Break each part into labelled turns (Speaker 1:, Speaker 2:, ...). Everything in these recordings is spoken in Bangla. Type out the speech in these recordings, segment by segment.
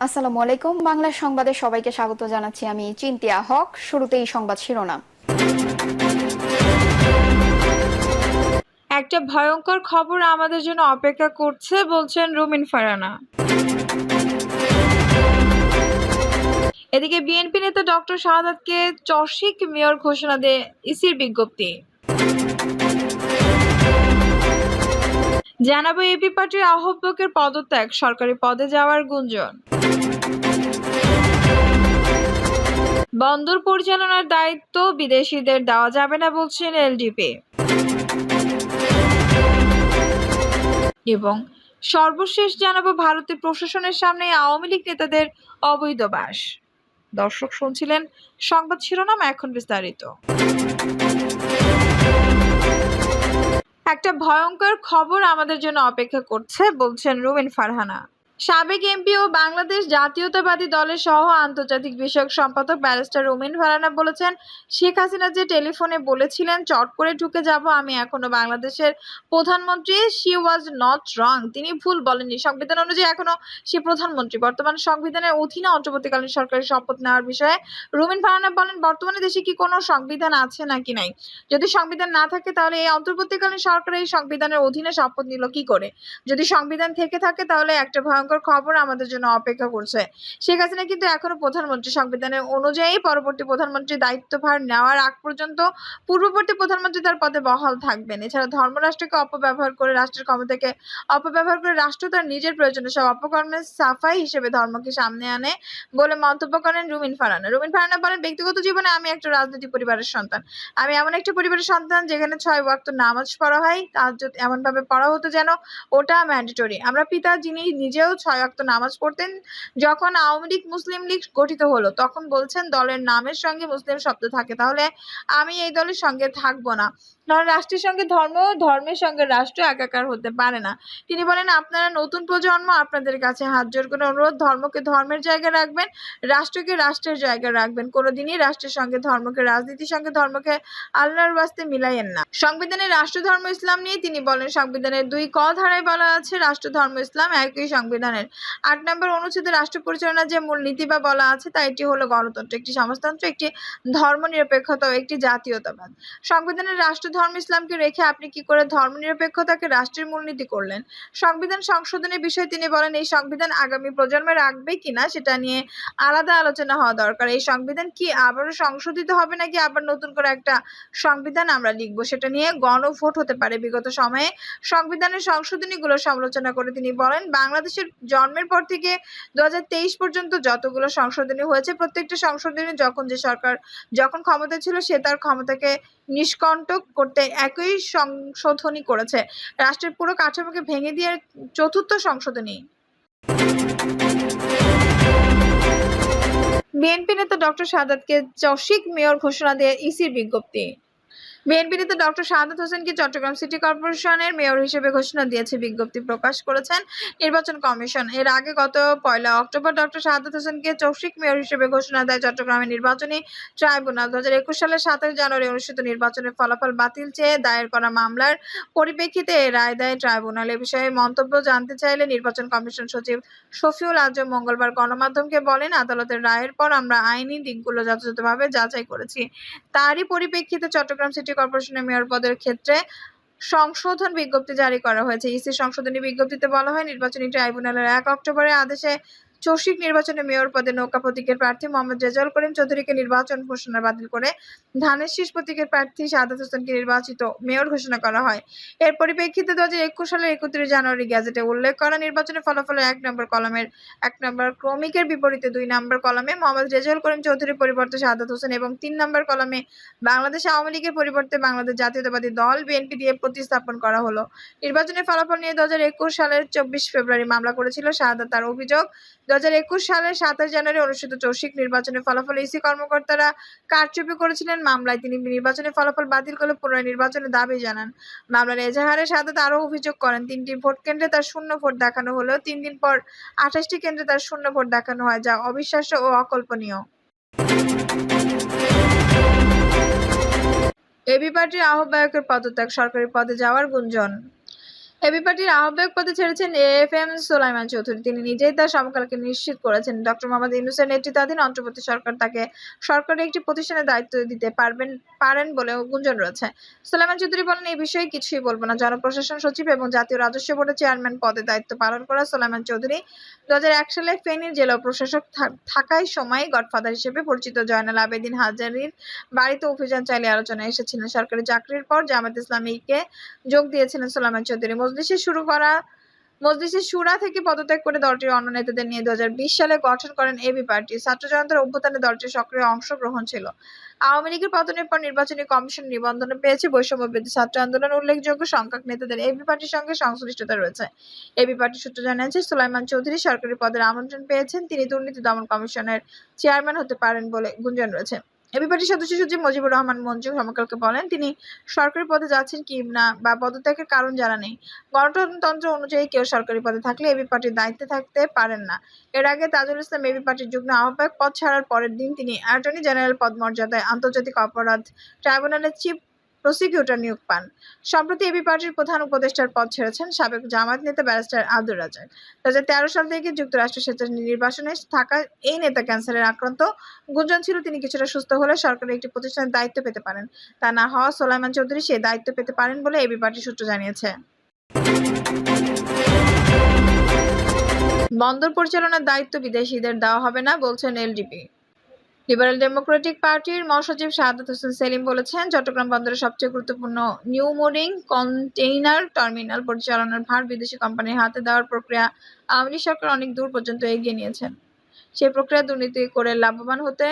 Speaker 1: আসসালামু আলাইকুম। বাংলা সংবাদে সবাইকে স্বাগত জানাচ্ছি। আমি চিন্তিয়া হক। শুরুতেই সংবাদ শিরোনাম।
Speaker 2: একটা ভয়ঙ্কর খবর আমাদের জন্য অপেক্ষা করছে, বলছেন রুমিন ফারহানা। এদিকে বিএনপি নেতা ডক্টর শাহাদাতকে চসিক মেয়র ঘোষণা দিয়ে ইসির বিজ্ঞপ্তি। জানাবো এবি পার্টির আহ্বায়কের পদত্যাগ, সরকারি পদে যাওয়ার গুঞ্জন। বন্দর পরিচালনার দায়িত্ব বিদেশিদের দেওয়া যাবে না, বলছেন এলডিপি। এবং সর্বশেষ জানাবো ভারতের প্রশাসনের সামনে আওয়ামী লীগ নেতাদের অবৈধ বাস। দর্শক শুনছিলেন সংবাদ শিরোনাম, এখন বিস্তারিত। একটা ভয়ঙ্কর খবর আমাদের জন্য অপেক্ষা করছে, বলছেন রুমিন ফারহানা। সাবেক এমপি ও বাংলাদেশ জাতীয়তাবাদী দলের সহ আন্তর্জাতিক বিষয়ক সম্পাদক ব্যারিস্টার রুমিন ফারহানা বলেছেন, শেখ হাসিনা যে টেলিফোনে বলেছিলেন চট করে ঢুকে যাব, আমি এখনো বাংলাদেশের প্রধানমন্ত্রী, শি ওয়াজ নট রং, তিনি ভুল বলেননি। সংবিধান অনুযায়ী এখনো সে প্রধানমন্ত্রী। বর্তমান সংবিধানের অধীনে অন্তর্বর্তীকালীন সরকারের শপথ নেওয়ার বিষয়ে রুমিন ফারহানা বলেন, বর্তমানে দেশে কি কোনো সংবিধান আছে নাকি নাই? যদি সংবিধান না থাকে তাহলে এই অন্তর্বর্তীকালীন সরকার এই সংবিধানের অধীনে শপথ নিল কি করে? যদি সংবিধান থেকে থাকে তাহলে একটা ভয়ঙ্কর খবর আমাদের জন্য অপেক্ষা করছে। শেখ হাসিনা কিন্তু এখনো প্রধানমন্ত্রী। সংবিধানের অনুযায়ী পরবর্তী প্রধানমন্ত্রী দায়িত্বভার নেওয়ার আগ পর্যন্ত পূর্ববর্তী প্রধানমন্ত্রী তার পদে বহাল থাকবেন। এছাড়া ধর্মরাষ্ট্রকে অপব্যবহার করে, রাষ্ট্রের ক্ষমতাকে অপব্যবহার করে রাষ্ট্র তার নিজের প্রয়োজনে সব অপকর্মের সাফাই হিসেবে ধর্মকে সামনে আনে বলে মন্তব্য করেন রুমিন ফারহানা। রুমিন ফারহানা বলেন, ব্যক্তিগত জীবনে আমি একটা রাজনৈতিক পরিবারের সন্তান। আমি এমন একটা পরিবারের সন্তান যেখানে 6 ওয়াক্ত নামাজ পড়া হয়, তাহাজ্জুদ এমন ভাবে পড়া হতো যেন ওটা ম্যান্ডেটরি। আমরা পিতা, যিনি নিজেও 6 ওয়াক্ত নামাজ পড়তেন, যখন আওয়ামী লীগ মুসলিম লীগ গঠিত হলো তখন বলছেন দলের নামের সঙ্গে মুসলিম শব্দ থাকে, তাহলে আমি এই দলের সঙ্গে থাকবো না। কারণ রাষ্ট্রের সঙ্গে ধর্ম, ধর্মের সঙ্গে রাষ্ট্র একাকার হতে পারে না। তিনি বলেন, আপনারা নতুন প্রজন্ম, আপনাদের কাছে হাত জোর করে অনুরোধ, ধর্মকে ধর্মের জায়গায় রাখবেন, রাষ্ট্রকে রাষ্ট্রের জায়গায় রাখবেন। কোনোদিনই রাষ্ট্রের সঙ্গে ধর্মকে, রাজনীতির সঙ্গে ধর্মকে আল্লাহর ওয়াস্তে মিলাইয়েন না। সংবিধানের রাষ্ট্র ধর্ম ইসলাম নিয়ে তিনি বলেন, সংবিধানের 2 ক ধারায় বলা আছে রাষ্ট্র ধর্ম ইসলাম। একই সংবিধানের 8 নম্বর অনুচ্ছেদে রাষ্ট্র পরিচালনার যে মূল নীতি বা বলা আছে তা এটি হলো গণতন্ত্র, একটি সমাজতন্ত্র, একটি ধর্মনিরপেক্ষতা ও একটি জাতীয়তাবাদ। সংবিধানের রাষ্ট্র ধর্ম ইসলামকে রেখে আপনি কি করে ধর্মনিরপেক্ষতাকে রাষ্ট্রের মূলনীতি করলেন? সংবিধান সংশোধনের বিষয়ে তিনি বলেন, এই সংবিধান আগামী প্রজন্মে রাখবে কিনা সেটা নিয়ে আলাদা আলোচনা হওয়া দরকার। এই সংবিধান কি আবারও সংশোধিত হবে নাকি আবার নতুন করে একটা সংবিধান আমরা লিখবো, সেটা নিয়ে গণভোট হতে পারে। বিগত সময়ে সংবিধানের সংশোধনীগুলো সমালোচনা করে তিনি বলেন, বাংলাদেশের জন্মের পর থেকে 2023 পর্যন্ত যতগুলো সংশোধনী হয়েছে, প্রত্যেকটা সংশোধনী যখন যে সরকার যখন ক্ষমতা ছিল সে তার ক্ষমতাকে নিষ্কণ্টক করতে একই সংশোধনী করেছে। রাষ্ট্রের পুরো কাঠামোকে ভেঙে দিয়ে 4র্থ সংশোধনী। বিএনপি নেতা ডক্টর শাহাদাতকে চসিক মেয়র ঘোষণা দিয়ে ইসির বিজ্ঞপ্তি। বিএনপি নেতা ডক্টর শাহাদাত হোসেনকে চট্টগ্রাম সিটি কর্পোরেশনের মেয়র হিসেবে ঘোষণা দিয়েছে, বিজ্ঞপ্তি প্রকাশ করেছেন নির্বাচন কমিশন। এর আগে গত 1 অক্টোবর ডক্টর শাহাদাত হোসেনকে চৌশিক মেয়র হিসেবে ঘোষণা দেয় চট্টগ্রামের নির্বাচনী ট্রাইব্যুনাল। 2021 সালের 27 জানুয়ারি অনুষ্ঠিত নির্বাচনের ফলাফল বাতিল চেয়ে দায়ের করা মামলার পরিপ্রেক্ষিতে এ রায় দেয় ট্রাইব্যুনাল। এ বিষয়ে মন্তব্য জানতে চাইলে নির্বাচন কমিশন সচিব শফিউল আজম মঙ্গলবার গণমাধ্যমকে বলেন, আদালতের রায়ের পর আমরা আইনি দিকগুলো যথাযথভাবে যাচাই করেছি। তারই পরিপ্রেক্ষিতে চট্টগ্রাম সিটি কর্পোরেশনের মেয়র পদের ক্ষেত্রে সংশোধন বিজ্ঞপ্তি জারি করা হয়েছে। ইসির সংশোধনী বিজ্ঞপ্তিতে বলা হয়, নির্বাচনী ট্রাইব্যুনালের 1 অক্টোবরের আদেশে চৌশিক নির্বাচনে মেয়র পদে নৌকা প্রতীকের প্রার্থী মোহাম্মদ রেজাউল করিম চৌধুরীকে নির্বাচন ঘোষণা বাতিল করে ধানের শীষ প্রতীকের প্রার্থী শাহাদাত হোসেনকে নির্বাচিত মেয়র ঘোষণা করা হয়। এর পরিপ্রেক্ষিতে 2021 সালের 31 জানুয়ারি গেজেটে উল্লেখ করা নির্বাচনের ফলাফলের 1 নম্বর কলামের 1 নম্বর ক্রমিকের বিপরীতে 2 নম্বর কলামে মোহাম্মদ রেজাউল করিম চৌধুরীর পরিবর্তে শাহাদাত হোসেন এবং 3 নম্বর কলামে বাংলাদেশ আওয়ামী লীগের পরিবর্তে বাংলাদেশ জাতীয়তাবাদী দল বিএনপি দিয়ে প্রতিস্থাপন করা হলো। নির্বাচনের ফলাফল নিয়ে 2021 সালের 24 ফেব্রুয়ারি মামলা করেছিল শাহাদাত। তার অভিযোগ, 2021 সালের 27 জানুয়ারি অনুষ্ঠিত চৌশিক নির্বাচনের ফলাফলে ইসি কর্মকর্তারা কারচুপি করেছিলেন। মামলায় তিনি নির্বাচনের ফলাফল বাতিল করে পুনরায় নির্বাচনের দাবি জানান। মামলার এজাহারে শাহাদাত আরও অভিযোগ করেন, 3টি ভোট কেন্দ্রে তার শূন্য ভোট দেখানো হলেও 3 দিন পর 28টি কেন্দ্রে তার শূন্য ভোট দেখানো হয়, যা অবিশ্বাস্য ও অকল্পনীয়। এবি পার্টির আহ্বায়কের পদত্যাগ, সরকারি পদে যাওয়ার গুঞ্জন। এবি পার্টির আহ্বায়ক পদে ছেড়েছেন এএফএম সোলাইমান চৌধুরী। তিনি নিজেই তার সমকালকে নিশ্চিত করেছেন, ডক্টর মোহাম্মদ ইউনূসের নেতৃত্বাধীন অন্তর্বর্তী সরকার তাকে সরকারি একটি প্রতিষ্ঠানের দায়িত্ব দিতে পারেন বলেও গুঞ্জন রয়েছে। সোলাইমান চৌধুরী বলেন, এই বিষয়ে কিছুই বলব না। জনপ্রশাসন সচিব এবং জাতীয় রাজস্ব বোর্ডের চেয়ারম্যান পদে দায়িত্ব পালন করা সোলাইমান চৌধুরী 2001 সালে ফেনীর জেলা প্রশাসক থাকায় সময় গডফাদার হিসেবে পরিচিত জয়নাল আবেদীন হাজারীর বাড়িতে অভিযান চালিয়ে আলোচনায় এসেছিলেন। সরকারি চাকরির পর জামায়াতে ইসলামীকে যোগ দিয়েছিলেন সোলাইমান চৌধুরী। মজলিসে শুরা থেকে পদত্যাগ করে দলটির অন্য নেতাদের নিয়ে 2020 সালে গঠন করেন এবি পার্টি। ছাত্র জনতার অভ্যুত্থানে দলটির সক্রিয় অংশগ্রহণ ছিল। আওয়ামী লীগের পতনের পর নির্বাচনী কমিশন নিবন্ধন পেয়েছে বৈষম্য বিরোধী ছাত্র আন্দোলন। উল্লেখযোগ্য সংখ্যক নেতাদের এবি পার্টির সঙ্গে সংশ্লিষ্টতা রয়েছে। এবি পার্টির সূত্র জানিয়েছে, সোলাইমান চৌধুরী সরকারি পদের আমন্ত্রণ পেয়েছেন। তিনি দুর্নীতি দমন কমিশনের চেয়ারম্যান হতে পারেন বলে গুঞ্জন রয়েছে। এবি পার্টির সদস্য সচিব মুজিবুর রহমান মঞ্জু সমকালকে বলেন, তিনি সরকারি পদে যাচ্ছেন কি না বা পদত্যাগের কারণ জানা নেই। গণতন্ত্র অনুযায়ী কেউ সরকারি পদে থাকলে এবি পার্টির দায়িত্বে থাকতে পারেন না। এর আগে তাজুল ইসলাম এবি পার্টির যুগ্ম আহ্বায়ক পদ ছাড়ার পরের দিন তিনি অ্যাটর্নি জেনারেল পদমর্যাদায় আন্তর্জাতিক অপরাধ ট্রাইব্যুনালের চিফ প্রসিকিউটর নিয়োগ পান। সম্প্রতি এবি পার্টির প্রধান উপদেষ্টার পদ ছেড়েছেন সাবেক জামায়াত নেতা ব্যারিস্টার আব্দুর রাজ্জাক। 2013 সাল থেকে যুক্তরাষ্ট্র স্বেচ্ছাসেবী নির্বাসনে থাকা এই নেতা ক্যান্সারের আক্রান্ত। গুঞ্জন ছিল, তিনি কিছুটা সুস্থ হলে সরকারি একটি প্রতিষ্ঠানের দায়িত্ব পেতে পারেন। তা না হওয়া সোলাইমান চৌধুরী সেই দায়িত্ব পেতে পারেন বলে এবি পার্টির সূত্র জানিয়েছে। বন্দর পরিচালনার দায়িত্ব বিদেশিদের দেওয়া হবে না, বলছেন এলডিপি। লিবারেল ডেমোক্রেটিক পার্টির মহাসচিব শাহাদাত হোসেন সেলিম বলেছেন, চট্টগ্রাম বন্দরের সবচেয়ে গুরুত্বপূর্ণ নিউ মোরিং কন্টেইনার টার্মিনাল পরিচালনার ভার বিদেশি কোম্পানির হাতে দেওয়ার প্রক্রিয়া আওয়ামী লীগ সরকার অনেক দূর পর্যন্ত এগিয়ে নিয়েছেন। সেই প্রক্রিয়া দুর্নীতি করে লাভবান হতে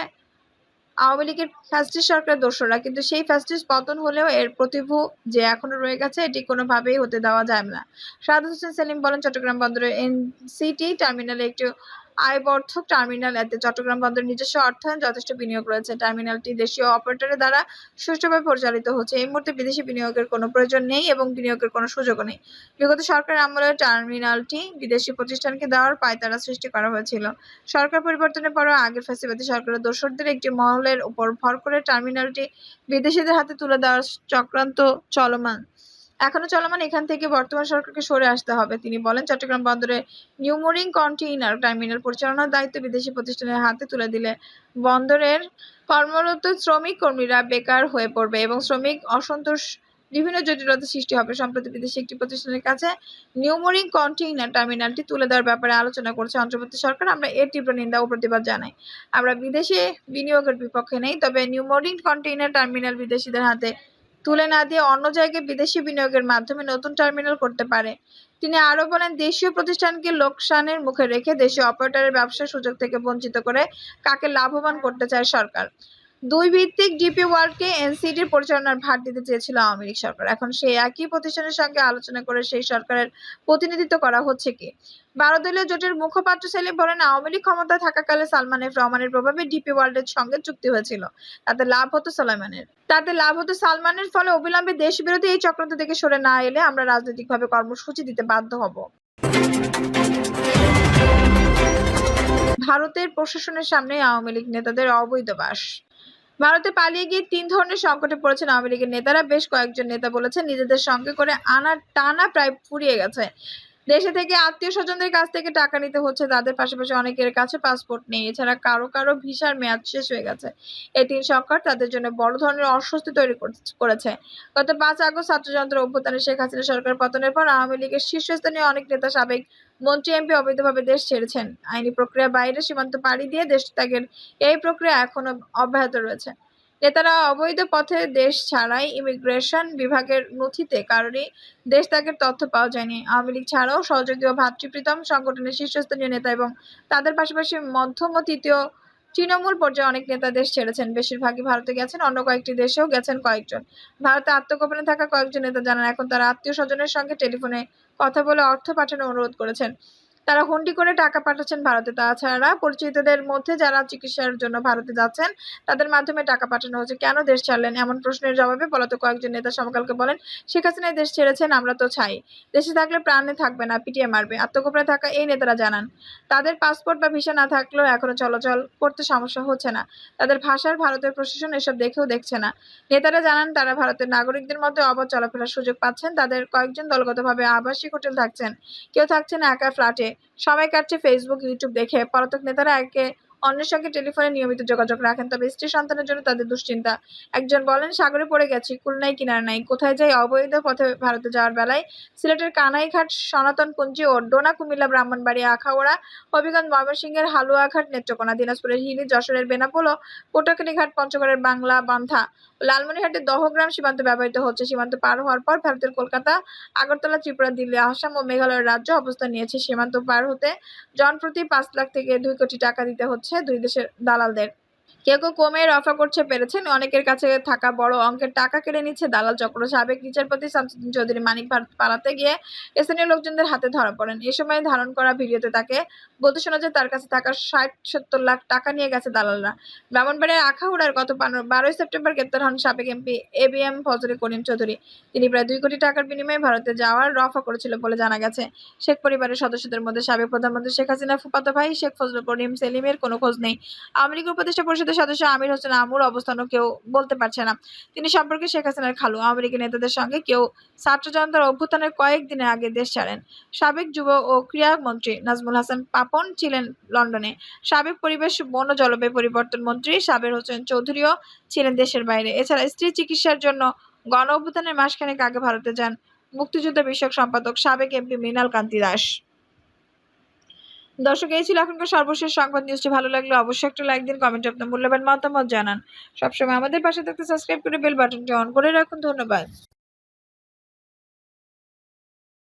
Speaker 2: আওয়ামী লীগের ফ্যাসিস্ট সরকারের দোসররা, কিন্তু সেই ফ্যাসিস্ট পতন হলেও এর প্রতিভূ যে এখনো রয়ে গেছে, এটি কোনোভাবেই হতে দেওয়া যায় না। শাহাদাত হোসেন সেলিম বলেন, চট্টগ্রাম বন্দরের এনসিটি টার্মিনালে একটি আয়বর্ধক টার্মিনাল। এতে চট্টগ্রাম বন্দরের নিজস্ব অর্থায়ন যথেষ্ট বিনিয়োগ রয়েছে। টার্মিনালটি দেশীয় অপারেটরের দ্বারা সুষ্ঠুভাবে পরিচালিত হচ্ছে। এই মুহূর্তে বিদেশি বিনিয়োগের কোনো প্রয়োজন নেই এবং বিনিয়োগের কোনো সুযোগও নেই। বিগত সরকারের আমলে টার্মিনালটি বিদেশি প্রতিষ্ঠানকে দেওয়ার পায়তারা সৃষ্টি করা হয়েছিল। সরকার পরিবর্তনের পরও আগের ফ্যাসিবাদী সরকারের দোসরদের একটি মহলের উপর ভর করে টার্মিনালটি বিদেশিদের হাতে তুলে দেওয়ার চক্রান্ত এখনো চলমান। এখান থেকে বর্তমান সরকারকে সরে আসতে হবে। তিনি বলেন, চট্টগ্রাম বন্দরে নিউ মোরিং কন্টেইনার টার্মিনাল পরিচালনার দায়িত্ব বিদেশি প্রতিষ্ঠানের হাতে তুলে দিলে বন্দরের কর্মরত কর্মীরা বেকার হয়ে পড়বে এবং শ্রমিক অসন্তোষ বিভিন্ন জটিলতা সৃষ্টি হবে। সম্প্রতি বিদেশি একটি প্রতিষ্ঠানের কাছে নিউ মোরিং কন্টেইনার টার্মিনালটি তুলে দেওয়ার ব্যাপারে আলোচনা করছে অন্তর্বর্তী সরকার। আমরা এর তীব্র নিন্দা ও প্রতিবাদ জানাই। আমরা বিদেশে বিনিয়োগের বিপক্ষে নেই, তবে নিউ মোরিং কন্টেইনার টার্মিনাল বিদেশিদের হাতে তুলে না দিয়ে অন্য জায়গায় বিদেশি বিনিয়োগের মাধ্যমে নতুন টার্মিনাল করতে পারে। তিনি আরও বলেন, দেশীয় প্রতিষ্ঠানকে লোকসানের মুখে রেখে দেশীয় অপারেটরের ব্যবসার সুযোগ থেকে বঞ্চিত করে কাকে লাভবান করতে চায় সরকার। 2 ভিত্তিক ডিপি ওয়ার্ল্ডকে এনসিটির পরিচালনার ভার দিতে চেয়েছিল আওয়ামী লীগ সরকার। এখন সেই একই প্রতিষ্ঠানের সঙ্গে আলোচনা করে সেই সরকারের প্রতিনিধিত্ব করা হচ্ছে কি? 12 দলীয় জোটের মুখপাত্র সেলিম বলেন, আওয়ামী লীগ ক্ষমতায় থাকাকালে সালমান এফ রহমানের প্রভাবে ডিপি ওয়ার্ল্ডের সঙ্গে চুক্তি হয়েছিল। তাতে লাভ হতো সালমানের। ফলে অবিলম্বে দেশবিরোধী এই চক্রান্ত থেকে সরে না এলে আমরা রাজনৈতিকভাবে কর্মসূচি দিতে বাধ্য হব। ভারতের প্রশাসনের সামনে আওয়ামী লীগ নেতাদের অবৈধ বাস। ভারতে পালিয়ে গিয়ে 3 ধরনের সংকটে পড়েছেন আওয়ামী লীগের নেতারা। বেশ কয়েকজন নেতা বলেছেন, নিজেদের সঙ্গে করে আনার টানা প্রায় ফুরিয়ে গেছে। দেশে থেকে আত্মীয়-স্বজনদের কাছ থেকে টাকা নিতে হচ্ছে তাদের। পাশাপাশি অনেকের কাছে পাসপোর্ট নেই। এছাড়া কারো ভিসার মেয়াদ শেষ হয়ে গেছে। এই 3 সংকট তাদের জন্য বড় ধরনের অস্বস্তি তৈরি করেছে। গত 5 আগস্ট ছাত্র জনতার অভ্যুত্থানে শেখ হাসিনা সরকার পতনের পর আওয়ামী লীগের শীর্ষস্থানীয় অনেক নেতা, সাবেক মন্ত্রী, এমপি অবৈধভাবে দেশ ছেড়েছেন। আইনি প্রক্রিয়ার বাইরে সীমান্ত পাড়ি দিয়ে দেশ ত্যাগের এই প্রক্রিয়া এখনো অব্যাহত রয়েছে। নেতারা অবৈধ পথে দেশ ছাড়াই ইমিগ্রেশন বিভাগের নথিতে কারোরই দেশ ত্যাগের তথ্য পাওয়া যায়নি। আওয়ামী লীগ ছাড়াও সহযোগী ও ভ্রাতৃপ্রীতম সংগঠনের শীর্ষস্থানীয় নেতা এবং তাদের পাশাপাশি মধ্যম ও তৃতীয় তৃণমূল পর্যায়ে অনেক নেতা দেশ ছেড়েছেন। বেশিরভাগই ভারতে গেছেন, অন্য কয়েকটি দেশেও গেছেন কয়েকজন। ভারতে আত্মগোপনে থাকা কয়েকজন নেতা জানান, এখন তারা আত্মীয় স্বজনের সঙ্গে টেলিফোনে কথা বলে অর্থ পাঠানোর অনুরোধ করেছেন। তারা হুন্ডি করে টাকা পাঠাচ্ছেন ভারতে। তাছাড়া পরিচিতদের মধ্যে যারা চিকিৎসার জন্য ভারতে যাচ্ছেন তাদের মাধ্যমে টাকা পাঠানো হচ্ছে। কেন দেশ ছাড়লেন? এমন প্রশ্নের জবাবে পলাতক কয়েকজন নেতা সমকালকে বলেন, শেখ হাসিনা দেশ ছেড়েছেন, আমরা তো চাই। দেশে থাকলে প্রাণে থাকবে না, পিটিয়ে মারবে। আত্মগোপনে থাকা এই নেতারা জানান, তাদের পাসপোর্ট বা ভিসা না থাকলেও এখনো চলাচল করতে সমস্যা হচ্ছে না। তাদের ভাষার ভারতের প্রশাসন এসব দেখছে না। নেতারা জানান, তারা ভারতের নাগরিকদের মধ্যে অবাধ চলাফেরার সুযোগ পাচ্ছেন। তাদের কয়েকজন দলগতভাবে আবাসিক হোটেল থাকছেন, কেউ থাকছেন একা ফ্ল্যাটে। সময় কাটছে ফেসবুক, ইউটিউব দেখে। পলাতক নেতারা একে অন্যের সঙ্গে টেলিফোনে নিয়মিত যোগাযোগ রাখেন, তবে স্ত্রী সন্তানের জন্য তাদের দুশ্চিন্তা। একজন বলেন, সাগরে পড়ে গেছি, কুল নাই কিনারা নাই, কোথায় যাই? অবৈধ পথে ভারতে যাওয়ার বেলায় সিলেটের কানাইঘাট, সনাতনকুঞ্জি ও ডোনা, কুমিল্লা, ব্রাহ্মণবাড়িয়া, আখাউড়া, হবিগঞ্জ, ময়মনসিংহের হালুয়াঘাট, নেত্রকোনা, দিনাজপুরের হিলি, যশোরের বেনাপোল ও পটুয়াখালীঘাট, পঞ্চগড়ের বাংলা বান্ধা, লালমনিরহাটের দহগ্রাম সীমান্ত ব্যবহৃত হচ্ছে। সীমান্ত পার হওয়ার পর ভারতের কলকাতা, আগরতলা, ত্রিপুরা, দিল্লি, আসাম ও মেঘালয়ের রাজ্য অবস্থান নিয়েছে। সীমান্ত পার হতে জনপ্রতি ৫ লাখ থেকে ২ কোটি টাকা দিতে হচ্ছে দুই দেশের দালালদের। কেউ কমে রফা করতে পেরেছেন, অনেকের কাছে থাকা বড় অঙ্কের টাকা কেড়ে নিচ্ছে দালাল চক্র। সাবেক বিচারপতি শামসুদ্দিন চৌধুরী মানিক ভারত পালাতে গিয়ে স্থানীয় লোকজনদের হাতে ধরা পড়েন। এ সময় ধারণ করা ভিডিওতে তাকে বলতে শোনা যায়, তার কাছে থাকা ৬০-৭০ লাখ টাকা নিয়ে গেছে দালালরা। ব্রাহ্মণবাড়িয়ার আখাউড়ার গত ১২ই সেপ্টেম্বর গ্রেপ্তার হন সাবেক এমপি এবিএম ফজলে করিম চৌধুরী। তিনি প্রায় ২ কোটি টাকার বিনিময়ে ভারতে যাওয়ার রফা করেছিল বলে জানা গেছে। শেখ পরিবারের সদস্যদের মধ্যে সাবেক প্রধানমন্ত্রী শেখ হাসিনার ফুফাতো ভাই শেখ ফজলে করিম সেলিমের কোনো খোঁজ নেই। আওয়ামী লীগ উপদেষ্টা পরিষদের সদস্য আমির হোসেন আমুর অবস্থানও কেউ বলতে পারছে না। তিনি সম্পর্কে শেখ হাসিনার খালু। আওয়ামী লীগের নেতাদের সঙ্গে কেউ ছাত্র জনতার অভ্যুত্থানের কয়েক দিনের আগে দেশ ছাড়েন। সাবেক যুব ও ক্রীড়া মন্ত্রী নাজমুল হাসান পাপন ছিলেন লন্ডনে। সাবেক পরিবেশ, বন ও জলবায়ু পরিবর্তন মন্ত্রী সাবের হোসেন চৌধুরীও ছিলেন দেশের বাইরে। এছাড়া স্ত্রীর চিকিৎসার জন্য গণ অভ্যুত্থানের মাসখানেক আগে ভারতে যান মুক্তিযুদ্ধ বিষয়ক সম্পাদক সাবেক এমপি মৃণাল কান্তি দাস। দর্শক, এই ছিল এখনকার সর্বশেষ সংবাদ। নিউজটি ভালো লাগলে অবশ্যই একটা লাইক দিন, কমেন্টে আপনার মূল্যবান মতামত জানান। সবসময় আমাদের পাশে থাকতে সাবস্ক্রাইব করে বেল বাটনটি অন করে রাখুন। ধন্যবাদ।